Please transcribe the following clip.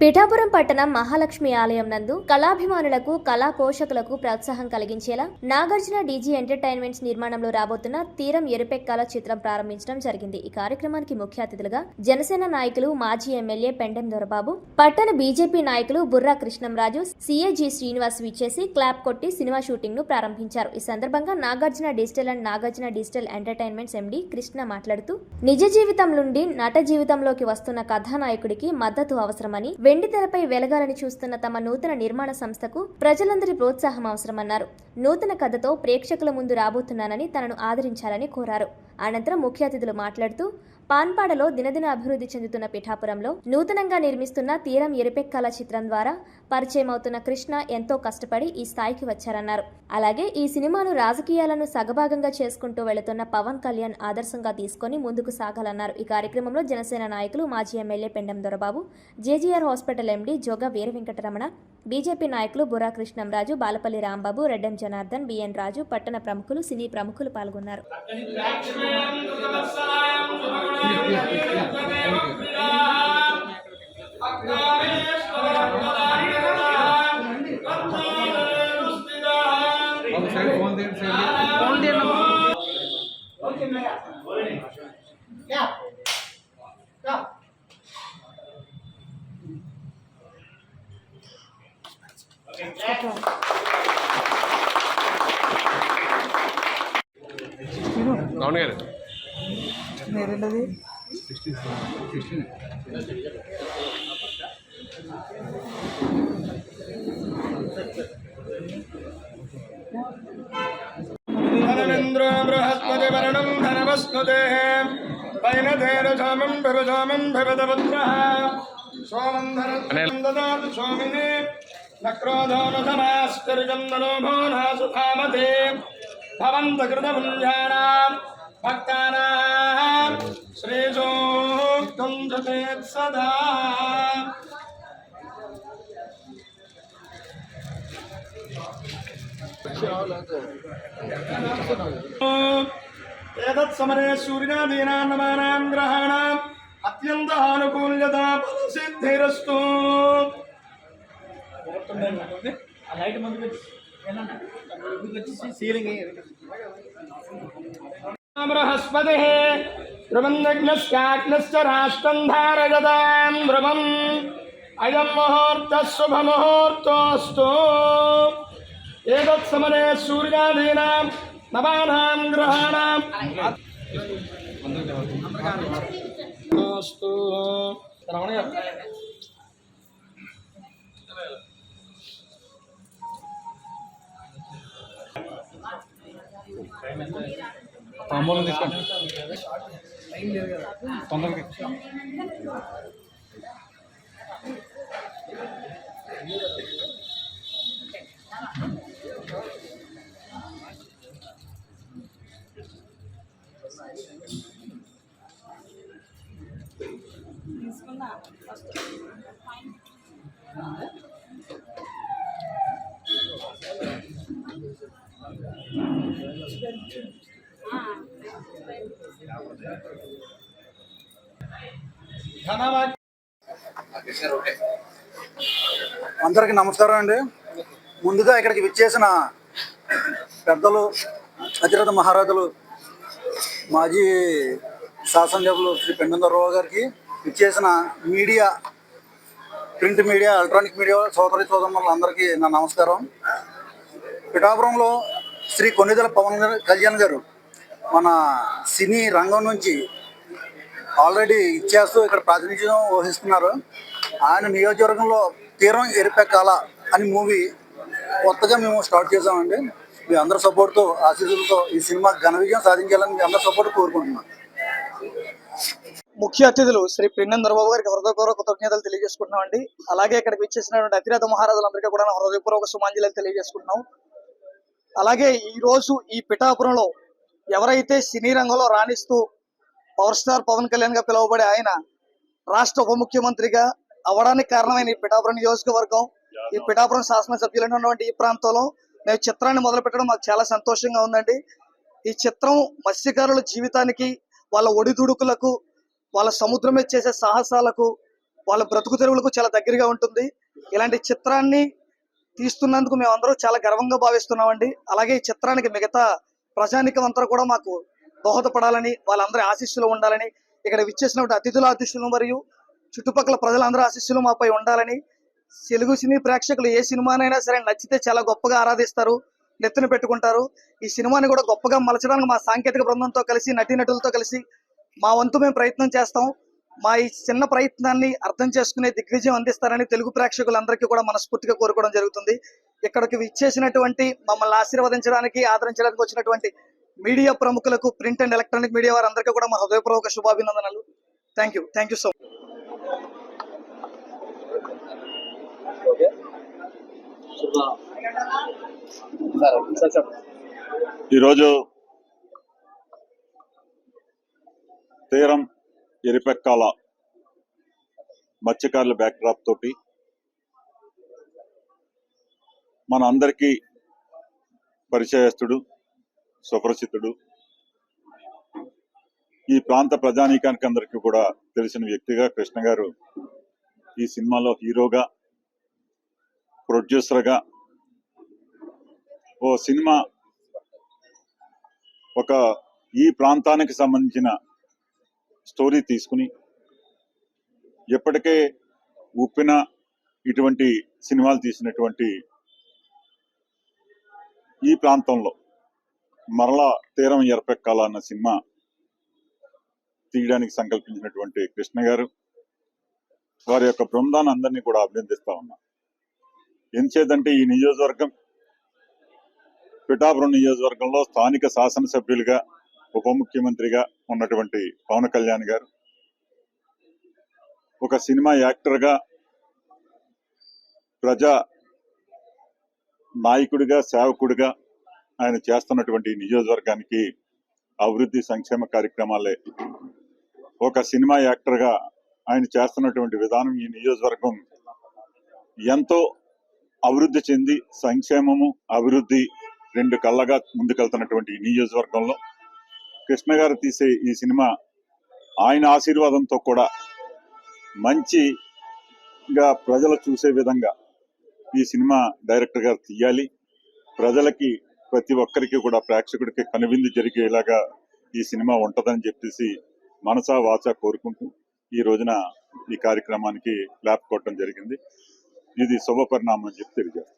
పిఠాపురం పట్టణం మహాలక్ష్మి ఆలయం నందు కళాభిమానులకు కళా పోషకులకు ప్రోత్సాహం కలిగించేలా నాగార్జున డీజీ ఎంటర్టైన్మెంట్స్ నిర్మాణంలో రాబోతున్న తీరం ఎరుపెక్కాల చిత్రం ప్రారంభించడం జరిగింది. ఈ కార్యక్రమానికి ముఖ్య అతిథులుగా జనసేన నాయకులు మాజీ ఎమ్మెల్యే పెండెం దొరబాబు, పట్టణ బీజేపీ నాయకులు బుర్రా కృష్ణంరాజు, సీఏజీ శ్రీనివాస్ విచ్చేసి క్లాప్ కొట్టి సినిమా షూటింగ్ ను ప్రారంభించారు. ఈ సందర్భంగా Nagarjuna digital and Nagarjuna digital entertainments MD Krishna మాట్లాడుతూ నిజ జీవితం నుండి నట జీవితంలోకి వస్తున్న కథానాయకుడికి మద్దతు అవసరమని, వెండి తెరపై వెలగాలని చూస్తున్న తమ నూతన నిర్మాణ సంస్థకు ప్రజలందరి ప్రోత్సాహం అవసరమన్నారు. నూతన కథతో ప్రేక్షకుల ముందు రాబోతున్నానని తనను ఆదరించాలని కోరారు. అనంతరం ముఖ్య అతిథులు మాట్లాడుతూ పాన్పాడలో దినదిన అభివృద్ధి చెందుతున్న పిఠాపురంలో నూతనంగా నిర్మిస్తున్న తీరం ఎరుపెక్కాల చిత్రం ద్వారా పరిచయం అవుతున్న కృష్ణ ఎంతో కష్టపడి ఈ స్థాయికి వచ్చారన్నారు. అలాగే ఈ సినిమాను రాజకీయాలను సగభాగంగా చేసుకుంటూ వెళుతున్న పవన్ కళ్యాణ్ ఆదర్శంగా తీసుకుని ముందుకు సాగాలన్నారు. ఈ కార్యక్రమంలో జనసేన నాయకులు మాజీ MLA Pendem Dorababu, JGR hospital MD Joga Veera Venkataramana, BJP నాయకులు బుర్రా కృష్ణంరాజు, బాలపల్లి రాంబాబు, రెడ్డెం జనార్దన్, బిఎన్ రాజు, పట్టణ ప్రముఖులు, సినీ ప్రముఖులు పాల్గొన్నారు. అవును గారు నేరేంటది ధనమింద్రో బృహస్పతి వరుణం ధనవస్నుతే పైనధేరసామం భవసామం భవదపుత్రః సోమం ధనం దదాతు సోమినే నక్రోధో నమాస్తర్జం నలోభో నాసుధామతే భవంత కృతపుంజానాం భక్తానాం శ్రీసూక్తం జపేత్ సదా. ఏతత్సమరే సూర్యాదీనాం గ్రహాణాం అత్యంత ఆనుకూల్యత సిద్ధిరస్తు. బృహస్పతి ధ్రువందగ్నశ్చాగ్నశ్చ రాష్ట్రం ధారయతాం ధ్రువం అయం ముహూర్తః శుభముహూర్తోస్తు. ఏతత్సమరే సూర్యాదీనాం నవానాం గ్రహాణాం అస్తు. తాంబూలం తీసుకోండి తొందరగా. అందరికీ నమస్కారం అండి. ముందుగా ఇక్కడికి విచ్చేసిన పెద్దలు, అతిరథ మహారాజులు, మాజీ శాసనసభ్యులు శ్రీ పెండెం దొరబాబు గారికి, విచ్చేసిన media, print media, electronic media సోదరి సోదరులందరికీ నా నమస్కారం. పిఠాపురంలో శ్రీ కొన్నిదెల పవన్ కళ్యాణ్ గారు మన సినీ రంగం నుంచి ఆల్రెడీ ఇచ్చేస్తూ ఇక్కడ ప్రాతినిధ్యం వహిస్తున్నారు. ఆయన నియోజకవర్గంలో తీరం ఎరుపెక్కాల అని మూవీ కొత్తగా మేము స్టార్ట్ చేసామండి. మీ అందరి సపోర్ట్తో, ఆశీస్సులతో ఈ సినిమా ఘన విజయం సాధించాలని మీ అందరి సపోర్ట్ కోరుకుంటున్నాం. ముఖ్య అతిథులు శ్రీ పెండెం దొరబాబు గారికి హృదయపూర్వక కృతజ్ఞతలు తెలియజేసుకుంటున్నాం అండి. అలాగే ఇక్కడికి విచ్చేసినటువంటి అతిరథ మహారాజులందరికీ కూడా హృదయపూర్వక సుమాంజలి తెలియజేసుకుంటున్నాం. అలాగే ఈరోజు ఈ పిఠాపురంలో ఎవరైతే సినీ రంగంలో రాణిస్తూ పవర్ స్టార్ పవన్ కళ్యాణ్ గా పిలువబడే ఆయన రాష్ట్ర ఉప ముఖ్యమంత్రిగా అవడానికి కారణమైన ఈ పిఠాపురం నియోజకవర్గం, ఈ పిఠాపురం శాసనసభ్యులైనటువంటి ఈ ప్రాంతంలో మేము చిత్రాన్ని మొదలు పెట్టడం మాకు చాలా సంతోషంగా ఉందండి. ఈ చిత్రం మత్స్యకారుల జీవితానికి, వాళ్ళ ఒడిదుడుకులకు, వాళ్ళ సముద్రం మీద చేసే సాహసాలకు, వాళ్ళ బ్రతుకు తెరువులకు చాలా దగ్గరగా ఉంటుంది. ఇలాంటి చిత్రాన్ని తీస్తున్నందుకు మేమందరూ చాలా గర్వంగా భావిస్తున్నామండి. అలాగే ఈ చిత్రానికి మిగతా ప్రజానికం అంతా కూడా మాకు దోహదపడాలని, వాళ్ళందరి ఆశీస్సులు ఉండాలని, ఇక్కడ విచ్చేసినటువంటి అతిథుల ఆశీస్సులు మరియు చుట్టుపక్కల ప్రజలందరూ ఆశీస్సులు మాపై ఉండాలని, తెలుగు సినీ ప్రేక్షకులు ఏ సినిమానైనా సరే నచ్చితే చాలా గొప్పగా ఆరాధిస్తారు, నెత్తిన పెట్టుకుంటారు. ఈ సినిమాని కూడా గొప్పగా మలచడానికి మా సాంకేతిక బృందంతో కలిసి, నటీనటులతో కలిసి మా వంతు మేము ప్రయత్నం చేస్తాం. మా ఈ చిన్న ప్రయత్నాన్ని అర్థం చేసుకునే దిగ్విజయం అందిస్తారని తెలుగు ప్రేక్షకులందరికీ కూడా మనస్ఫూర్తిగా కోరుకోవడం జరుగుతుంది. ఇక్కడికి విచ్చేసినటువంటి, మమ్మల్ని ఆశీర్వదించడానికి, ఆదరించడానికి వచ్చినటువంటి మీడియా ప్రముఖులకు, ప్రింట్ అండ్ ఎలక్ట్రానిక్ మీడియా వారందరికీ కూడా మా హృదయపూర్వక శుభాభినందనలు. Thank you so much. ఈరోజు తీరం ఎరిపెక్కాల మత్స్యకారుల బ్యాక్డ్రాప్ తోటి మన అందరికీ పరిచయస్తుడు, సుప్రసిద్ధుడు, ఈ ప్రాంత ప్రజానీకానికి అందరికీ కూడా తెలిసిన వ్యక్తిగా కృష్ణ గారు ఈ సినిమాలో హీరోగా, ప్రొడ్యూసర్గా ఓ సినిమా ఒక ఈ ప్రాంతానికి సంబంధించిన స్టోరీ తీసుకుని ఎప్పటికే ఉప్పిన ఇటువంటి సినిమాలు తీసినటువంటి ఈ ప్రాంతంలో మరలా తీరం ఎరపెక్కాల అన్న సినిమా తీయడానికి సంకల్పించినటువంటి కృష్ణ గారు, వారి యొక్క బృందాన్ని అందరినీ కూడా అభినందిస్తా ఉన్నా. ఎంచేదంటే ఈ నియోజకవర్గం, పిఠాపురం నియోజకవర్గంలో స్థానిక శాసనసభ్యులుగా, ఉప ముఖ్యమంత్రిగా ఉన్నటువంటి పవన్ కళ్యాణ్ గారు ఒక సినిమా యాక్టర్గా, ప్రజా నాయకుడిగా, సేవకుడిగా ఆయన చేస్తున్నటువంటి నియోజకవర్గానికి అభివృద్ధి సంక్షేమ కార్యక్రమాలే, ఒక సినిమా యాక్టర్గా ఆయన చేస్తున్నటువంటి విధానం ఈ నియోజకవర్గం ఎంతో అభివృద్ధి చెంది, సంక్షేమము అభివృద్ధి రెండు కళ్ళగా ముందుకెళ్తున్నటువంటి ఈ నియోజకవర్గంలో కృష్ణ గారు తీసే ఈ సినిమా ఆయన ఆశీర్వాదంతో కూడా మంచిగా ప్రజలు చూసే విధంగా ఈ సినిమా డైరెక్టర్ గారు తీయాలి. ప్రజలకి, ప్రతి ఒక్కరికి కూడా, ప్రేక్షకుడికి కనువిందు జరిగేలాగా ఈ సినిమా ఉంటదని చెప్పేసి మనసా వాచా కోరుకుంటూ ఈ రోజున ఈ కార్యక్రమానికి క్లాప్ కొట్టడం జరిగింది. ఇది శుభ పరిణామం అని చెప్పి తెలియజేస్తాను.